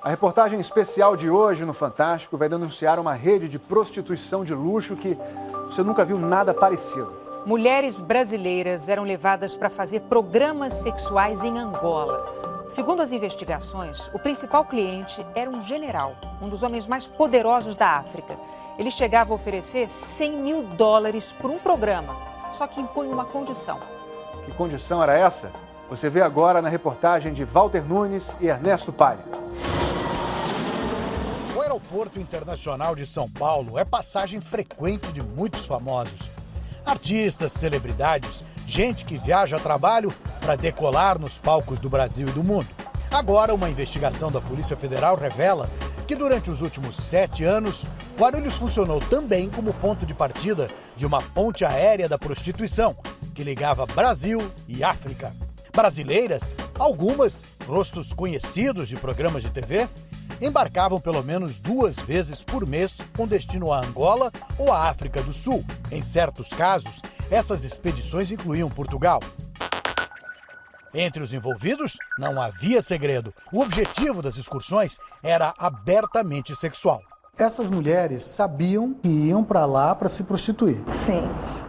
A reportagem especial de hoje no Fantástico vai denunciar uma rede de prostituição de luxo que você nunca viu nada parecido. Mulheres brasileiras eram levadas para fazer programas sexuais em Angola. Segundo as investigações, o principal cliente era um general, um dos homens mais poderosos da África. Ele chegava a oferecer $100 mil por um programa, só que impunha uma condição. Que condição era essa? Você vê agora na reportagem de Walter Nunes e Ernesto Palha. O Aeroporto Internacional de São Paulo é passagem frequente de muitos famosos. Artistas, celebridades, gente que viaja a trabalho para decolar nos palcos do Brasil e do mundo. Agora, uma investigação da Polícia Federal revela que durante os últimos 7 anos, Guarulhos funcionou também como ponto de partida de uma ponte aérea da prostituição que ligava Brasil e África. Brasileiras, algumas, rostos conhecidos de programas de TV, embarcavam pelo menos 2 vezes por mês com destino a Angola ou a África do Sul. Em certos casos, essas expedições incluíam Portugal. Entre os envolvidos, não havia segredo. O objetivo das excursões era abertamente sexual. Essas mulheres sabiam que iam para lá para se prostituir. Sim.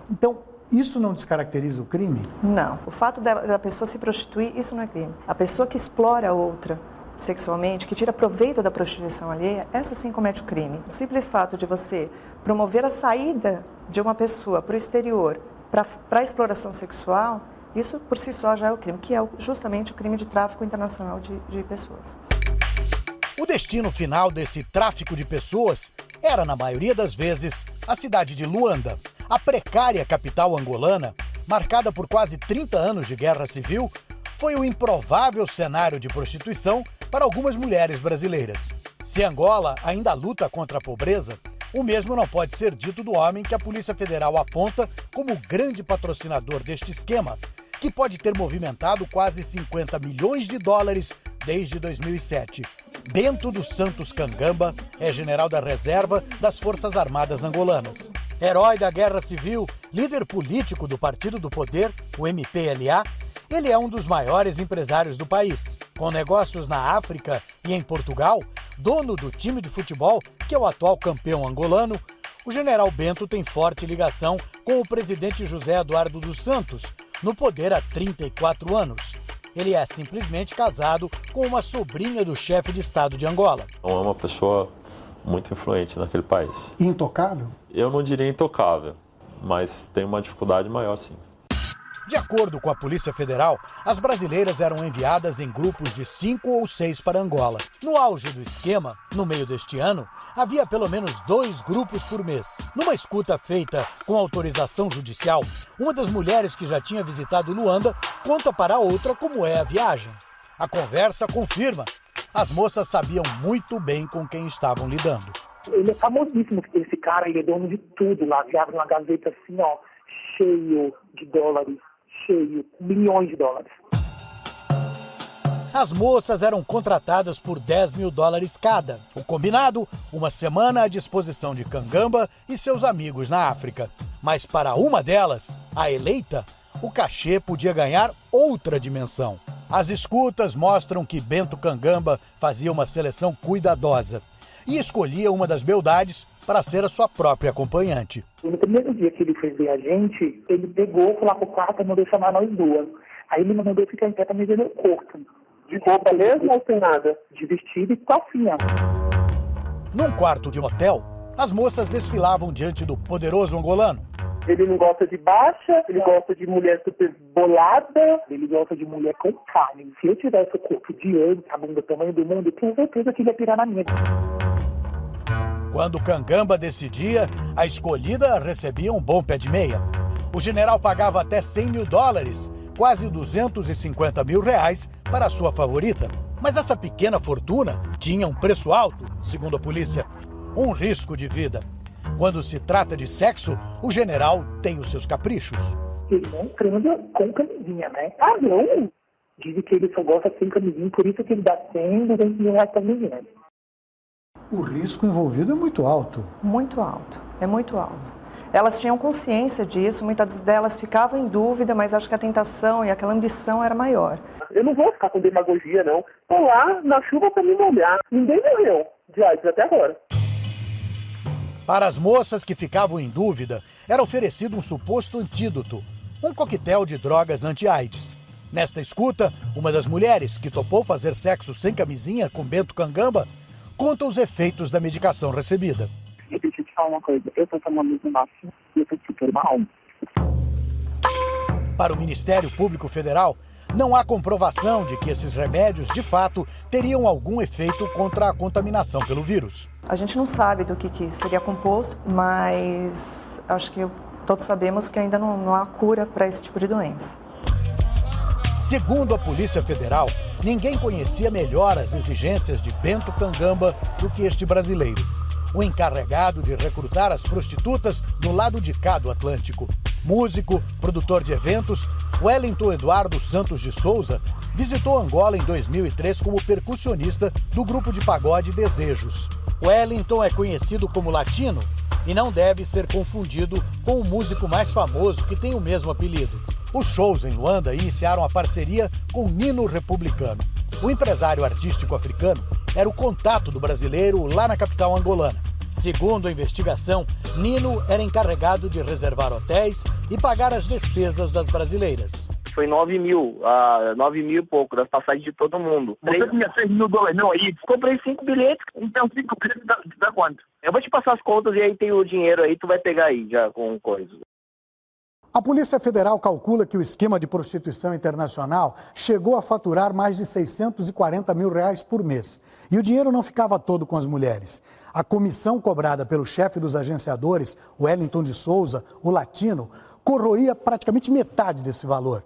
Então, isso não descaracteriza o crime? Não. O fato da pessoa se prostituir, isso não é crime. A pessoa que explora a outra sexualmente, que tira proveito da prostituição alheia, essa sim comete o crime. O simples fato de você promover a saída de uma pessoa para o exterior para a exploração sexual, isso por si só já é o crime, que é justamente o crime de tráfico internacional de pessoas. O destino final desse tráfico de pessoas era, na maioria das vezes, a cidade de Luanda. A precária capital angolana, marcada por quase 30 anos de guerra civil, foi o improvável cenário de prostituição para algumas mulheres brasileiras. Se Angola ainda luta contra a pobreza, o mesmo não pode ser dito do homem que a Polícia Federal aponta como grande patrocinador deste esquema, que pode ter movimentado quase $50 milhões desde 2007. Bento dos Santos Kangamba é general da reserva das Forças Armadas angolanas. Herói da Guerra Civil, líder político do Partido do Poder, o MPLA, ele é um dos maiores empresários do país. Com negócios na África e em Portugal, dono do time de futebol, que é o atual campeão angolano, o general Bento tem forte ligação com o presidente José Eduardo dos Santos, no poder há 34 anos. Ele é simplesmente casado com uma sobrinha do chefe de Estado de Angola. É uma pessoa muito influente naquele país. Intocável? Eu não diria intocável, mas tem uma dificuldade maior, sim. De acordo com a Polícia Federal, as brasileiras eram enviadas em grupos de 5 ou 6 para Angola. No auge do esquema, no meio deste ano, havia pelo menos 2 grupos por mês. Numa escuta feita com autorização judicial, uma das mulheres que já tinha visitado Luanda conta para a outra como é a viagem. A conversa confirma. As moças sabiam muito bem com quem estavam lidando. Ele é famosíssimo, esse cara, ele é dono de tudo lá. Ele abre uma gaveta assim, ó, cheio de dólares. Cheio, milhões de dólares. As moças eram contratadas por $10 mil cada. O combinado, uma semana à disposição de Kangamba e seus amigos na África. Mas para uma delas, a eleita, o cachê podia ganhar outra dimensão. As escutas mostram que Bento Kangamba fazia uma seleção cuidadosa e escolhia uma das beldades para ser a sua própria acompanhante. No primeiro dia que ele foi ver a gente, ele pegou, falou pro quarto, mandou chamar nós duas. Aí ele mandou ficar em pé para me ver meu corpo. De roupa mesmo ou sem nada? De vestido e calcinha. Num quarto de hotel, as moças desfilavam diante do poderoso angolano. Ele não gosta de baixa, ele gosta de mulher super bolada, ele gosta de mulher com carne. Se eu tivesse o corpo de antes, a bunda do tamanho do mundo, eu tenho certeza que ele ia pirar na minha. Quando Kangamba decidia, a escolhida recebia um bom pé de meia. O general pagava até $100 mil, quase R$250 mil para a sua favorita. Mas essa pequena fortuna tinha um preço alto, segundo a polícia, um risco de vida. Quando se trata de sexo, o general tem os seus caprichos. Ele não transa com camisinha, né? Ah, não! Dizem que ele só gosta sem camisinha, por isso que ele dá 100, 200 mil reais para meninas. O risco envolvido é muito alto. Muito alto, é muito alto. Elas tinham consciência disso, muitas delas ficavam em dúvida, mas acho que a tentação e aquela ambição era maior. Eu não vou ficar com demagogia, não. Tô lá na chuva para me molhar. Ninguém morreu de AIDS até agora. Para as moças que ficavam em dúvida, era oferecido um suposto antídoto, um coquetel de drogas anti-AIDS. Nesta escuta, uma das mulheres que topou fazer sexo sem camisinha com Bento Cangamba conta os efeitos da medicação recebida. Deixa eu te falar uma coisa, eu tô tomando isso máximo e eu tô super mal. Para o Ministério Público Federal, não há comprovação de que esses remédios, de fato, teriam algum efeito contra a contaminação pelo vírus. A gente não sabe do que seria composto, mas acho que todos sabemos que ainda não há cura para esse tipo de doença. Segundo a Polícia Federal, ninguém conhecia melhor as exigências de Bento Cangamba do que este brasileiro, o encarregado de recrutar as prostitutas do lado de cá do Atlântico. Músico, produtor de eventos, Wellington Eduardo Santos de Souza visitou Angola em 2003 como percussionista do grupo de pagode Desejos. Wellington é conhecido como latino e não deve ser confundido com o músico mais famoso que tem o mesmo apelido. Os shows em Luanda iniciaram a parceria com Nino Republicano. O empresário artístico africano era o contato do brasileiro lá na capital angolana. Segundo a investigação, Nino era encarregado de reservar hotéis e pagar as despesas das brasileiras. Foi 9 mil e pouco, das passagens de todo mundo. Você tinha $6 mil não aí? Comprei 5 bilhetes. Então 5 bilhetes dá quanto? Eu vou te passar as contas e aí tem o dinheiro aí, tu vai pegar aí já com coisa. A Polícia Federal calcula que o esquema de prostituição internacional chegou a faturar mais de R$640 mil por mês. E o dinheiro não ficava todo com as mulheres. A comissão cobrada pelo chefe dos agenciadores, Wellington de Souza, o latino, corroía praticamente metade desse valor.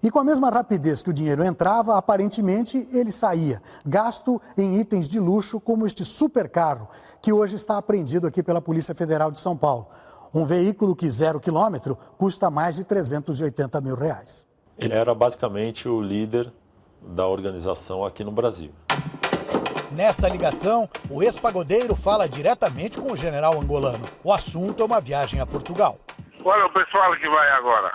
E com a mesma rapidez que o dinheiro entrava, aparentemente ele saía, gasto em itens de luxo como este supercarro, que hoje está apreendido aqui pela Polícia Federal de São Paulo. Um veículo que 0 quilômetro custa mais de R$380 mil. Ele era basicamente o líder da organização aqui no Brasil. Nesta ligação, o ex-pagodeiro fala diretamente com o general angolano. O assunto é uma viagem a Portugal. Qual é o pessoal que vai agora?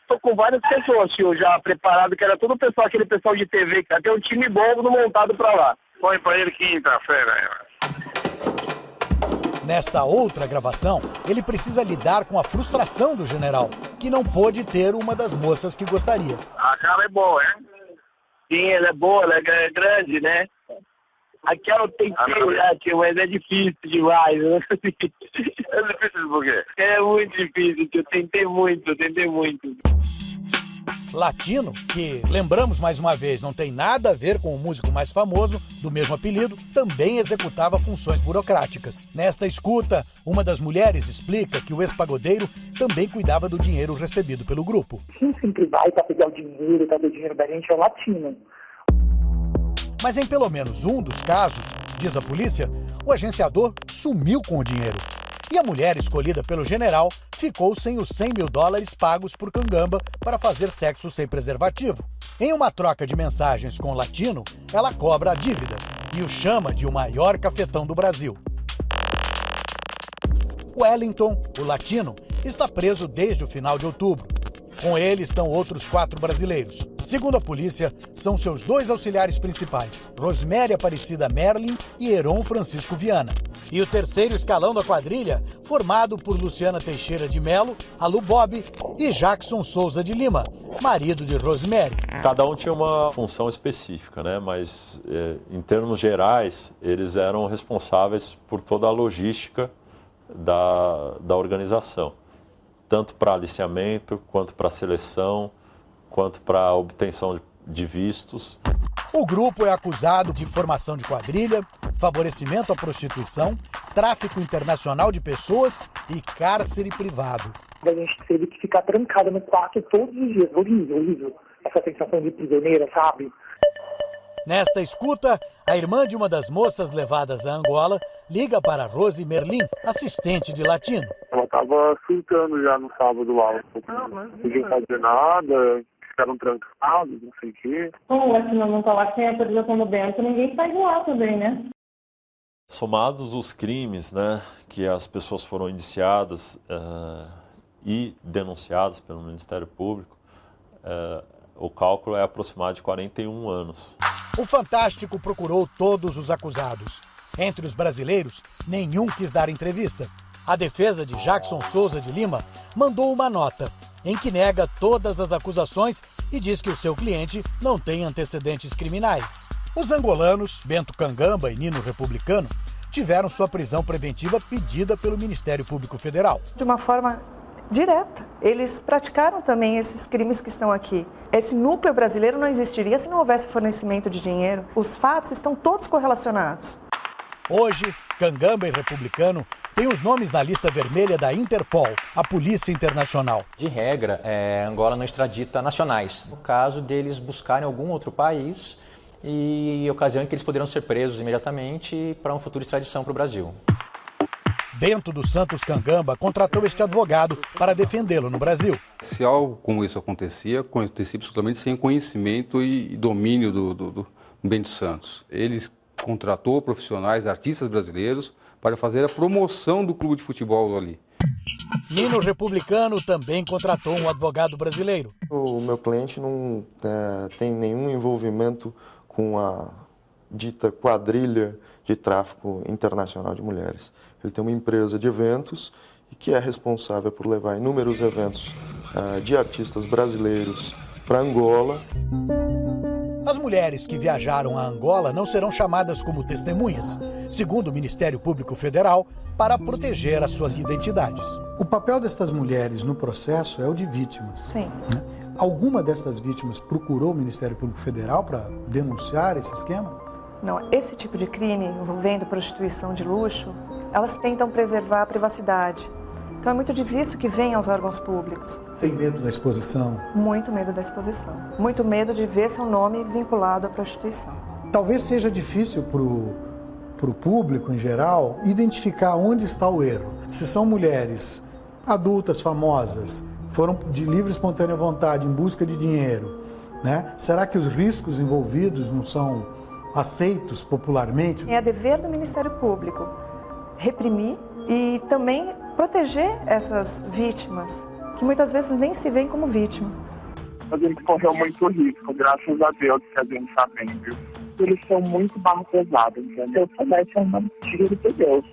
Tô com várias pessoas, tio, já preparado, que era todo o pessoal, aquele pessoal de TV, que tem um time bom montado pra lá. Põe pra ele quinta-feira. Nesta outra gravação, ele precisa lidar com a frustração do general, que não pôde ter uma das moças que gostaria. A cara é boa, hein? Sim, ela é boa, ela é grande, né? Aquela tem que olhar, tio, mas é difícil demais. É difícil por quê? É muito difícil, tio. Tentei muito. Latino, que, lembramos mais uma vez, não tem nada a ver com o músico mais famoso, do mesmo apelido, também executava funções burocráticas. Nesta escuta, uma das mulheres explica que o ex-pagodeiro também cuidava do dinheiro recebido pelo grupo. Quem sempre vai para pegar o dinheiro, para o dinheiro da gente é o latino. Mas em pelo menos um dos casos, diz a polícia, o agenciador sumiu com o dinheiro. E a mulher escolhida pelo general ficou sem os $100 mil pagos por Cangamba para fazer sexo sem preservativo. Em uma troca de mensagens com o latino, ela cobra a dívida e o chama de o maior cafetão do Brasil. Wellington, o latino, está preso desde o final de outubro. Com ele estão outros 4 brasileiros. Segundo a polícia, são seus 2 auxiliares principais, Rosemary Aparecida Merlin e Heron Francisco Viana. E o terceiro escalão da quadrilha, formado por Luciana Teixeira de Melo, a Lu Bob, e Jackson Souza de Lima, marido de Rosemary. Cada um tinha uma função específica, né? Mas em termos gerais, eles eram responsáveis por toda a logística da organização, tanto para aliciamento, quanto para seleção, quanto para a obtenção de vistos. O grupo é acusado de formação de quadrilha, favorecimento à prostituição, tráfico internacional de pessoas e cárcere privado. A gente teve que ficar trancada no quarto todos os dias. Horrível. Essa sensação de prisioneira, sabe? Nesta escuta, a irmã de uma das moças levadas a Angola liga para Rose Merlin, assistente de latino. Ela estava surtando já no sábado lá. Não podia fazer nada, ficaram trancados, não sei o quê. Como o latino não está lá, sem a autorização do Bento, ninguém sai de lá também, né? Somados os crimes, né, que as pessoas foram indiciadas e denunciadas pelo Ministério Público, o cálculo é aproximado de 41 anos. O Fantástico procurou todos os acusados. Entre os brasileiros, nenhum quis dar entrevista. A defesa de Jackson Souza de Lima mandou uma nota em que nega todas as acusações e diz que o seu cliente não tem antecedentes criminais. Os angolanos, Bento Kangamba e Nino Republicano, tiveram sua prisão preventiva pedida pelo Ministério Público Federal. De uma forma direta. Eles praticaram também esses crimes que estão aqui. Esse núcleo brasileiro não existiria se não houvesse fornecimento de dinheiro. Os fatos estão todos correlacionados. Hoje, Kangamba e Republicano têm os nomes na lista vermelha da Interpol, a Polícia Internacional. De regra, Angola não extradita nacionais. No caso deles buscarem algum outro país e ocasião em que eles poderiam ser presos imediatamente para uma futura extradição para o Brasil. Bento dos Santos Kangamba contratou este advogado para defendê-lo no Brasil. Se algo como isso acontecia absolutamente sem conhecimento e domínio do Bento Santos. Ele contratou profissionais, artistas brasileiros, para fazer a promoção do clube de futebol ali. Nino Republicano também contratou um advogado brasileiro. O meu cliente não tem nenhum envolvimento com a dita quadrilha de tráfico internacional de mulheres. Ele tem uma empresa de eventos e que é responsável por levar inúmeros eventos de artistas brasileiros para Angola. As mulheres que viajaram a Angola não serão chamadas como testemunhas, segundo o Ministério Público Federal, para proteger as suas identidades. O papel destas mulheres no processo é o de vítimas. Sim. Alguma destas vítimas procurou o Ministério Público Federal para denunciar esse esquema? Não, esse tipo de crime envolvendo prostituição de luxo, elas tentam preservar a privacidade. Então é muito difícil que venha aos órgãos públicos. Tem medo da exposição? Muito medo da exposição. Muito medo de ver seu nome vinculado à prostituição. Talvez seja difícil para o público em geral identificar onde está o erro. Se são mulheres adultas, famosas, foram de livre e espontânea vontade em busca de dinheiro, né? Será que os riscos envolvidos não são aceitos popularmente? É dever do Ministério Público reprimir e também proteger essas vítimas, que muitas vezes nem se veem como vítima. A gente correu muito risco, graças a Deus que a gente está bem, viu? Eles são muito barro pesado, entendeu? Se eu soubesse, eu não tiro de Deus.